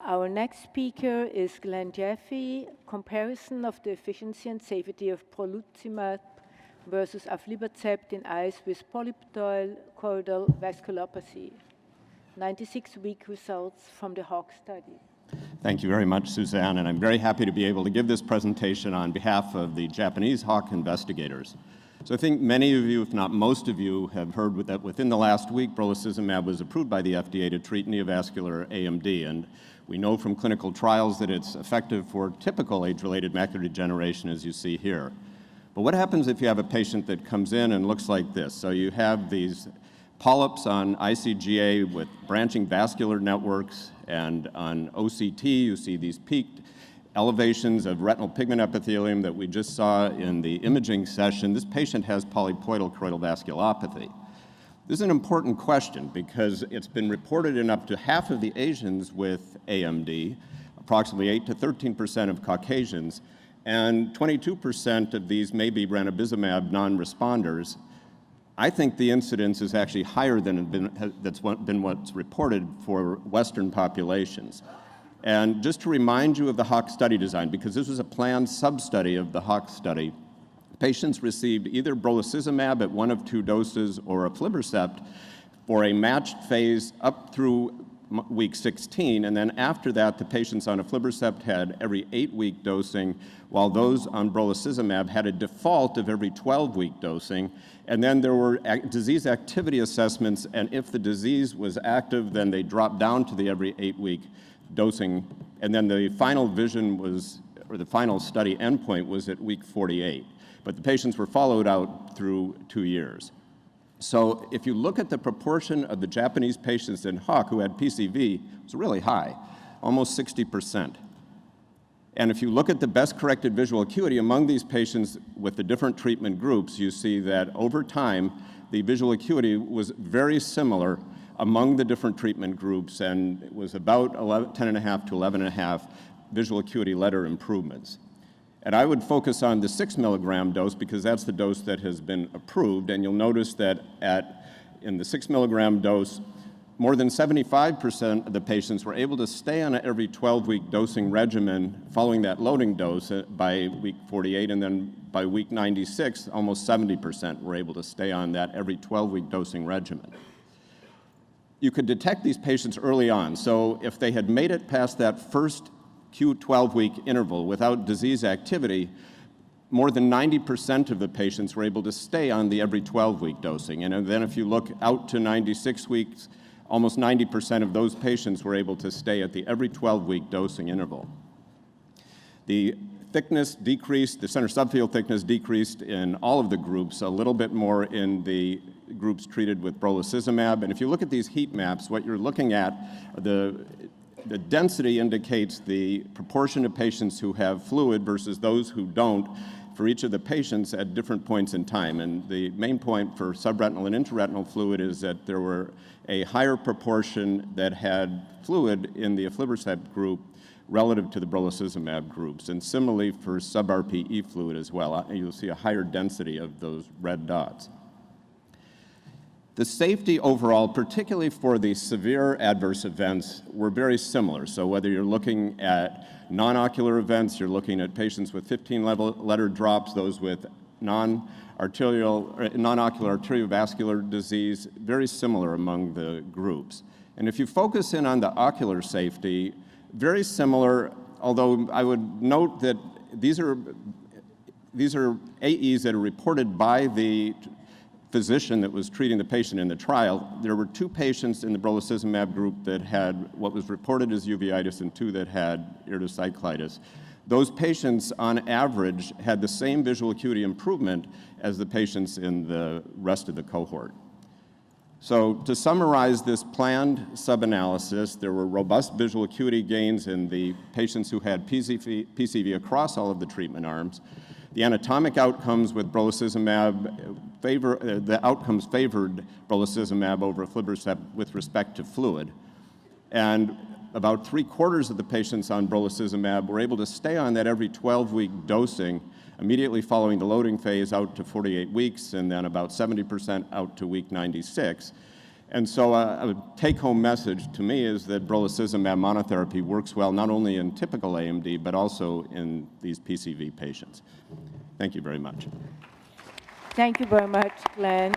Our next speaker is Glenn Jeffy, comparison of the efficiency and safety of Brolucizumab versus Aflibercept in eyes with Polypoidal Choroidal Vasculopathy. 96-week results from the HAWK study. Thank you very much, Suzanne, and I'm very happy to be able to give this presentation on behalf of the Japanese HAWK investigators. So I think many of you, if not most of you, have heard that within the last week, Brolucizumab was approved by the FDA to treat neovascular AMD, and we know from clinical trials that it's effective for typical age-related macular degeneration, as you see here. But what happens if you have a patient that comes in and looks like this? So you have these polyps on ICGA with branching vascular networks, and on OCT you see these peaked elevations of retinal pigment epithelium that we just saw in the imaging session. This patient has polypoidal choroidal vasculopathy. This is an important question because it's been reported in up to half of the Asians with AMD, approximately 8 to 13% of Caucasians, and 22% of these may be ranibizumab non-responders. I think the incidence is actually higher than that's been what's reported for Western populations. And just to remind you of the HAWK study design, because this was a planned sub-study of the HAWK study, patients received either Brolucizumab at 1 of 2 doses or Aflibercept for a matched phase up through week 16, and then after that, the patients on Aflibercept had every 8-week dosing, while those on Brolucizumab had a default of every 12-week dosing, and then there were disease activity assessments, and if the disease was active, then they dropped down to the every 8-week dosing, and then the final vision was, or the final study endpoint was at week 48. But the patients were followed out through 2 years. So if you look at the proportion of the Japanese patients in HAWK who had PCV, it was really high, almost 60%. And if you look at the best corrected visual acuity among these patients with the different treatment groups, you see that over time, the visual acuity was very similar among the different treatment groups, and it was about 10.5 to 11.5 visual acuity letter improvements. And I would focus on the 6 milligram dose because that's the dose that has been approved, and you'll notice that in the 6 milligram dose, more than 75% of the patients were able to stay on an every 12-week dosing regimen following that loading dose by week 48, and then by week 96, almost 70% were able to stay on that every 12-week dosing regimen. You could detect these patients early on. So if they had made it past that first Q12-week interval without disease activity, more than 90% of the patients were able to stay on the every 12-week dosing. And then if you look out to 96 weeks, almost 90% of those patients were able to stay at the every 12-week dosing interval. The thickness decreased, the center subfield thickness decreased in all of the groups, a little bit more in the groups treated with Brolucizumab. And if you look at these heat maps, what you're looking at, the density indicates the proportion of patients who have fluid versus those who don't for each of the patients at different points in time. And the main point for subretinal and intraretinal fluid is that there were a higher proportion that had fluid in the Aflibercept group relative to the Brolucizumab groups. And similarly for sub-RPE fluid as well, you'll see a higher density of those red dots. The safety overall, particularly for the severe adverse events, were very similar. So whether you're looking at non-ocular events, you're looking at patients with 15-letter drops, those with non-ocular arteriovascular disease, very similar among the groups. And if you focus in on the ocular safety, very similar, although I would note that these are AEs that are reported by the physician that was treating the patient in the trial. There were 2 patients in the Brolucizumab group that had what was reported as uveitis and 2 that had iridocyclitis. Those patients, on average, had the same visual acuity improvement as the patients in the rest of the cohort. So to summarize this planned sub-analysis, there were robust visual acuity gains in the patients who had PCV across all of the treatment arms. The anatomic outcomes with Brolucizumab the outcomes favored Brolucizumab over Aflibercept with respect to fluid. And about 3/4 of the patients on Brolucizumab were able to stay on that every 12-week dosing immediately following the loading phase out to 48 weeks, and then about 70% out to week 96. And so a take-home message to me is that brolucizumab monotherapy works well not only in typical AMD, but also in these PCV patients. Thank you very much. Thank you very much, Glenn.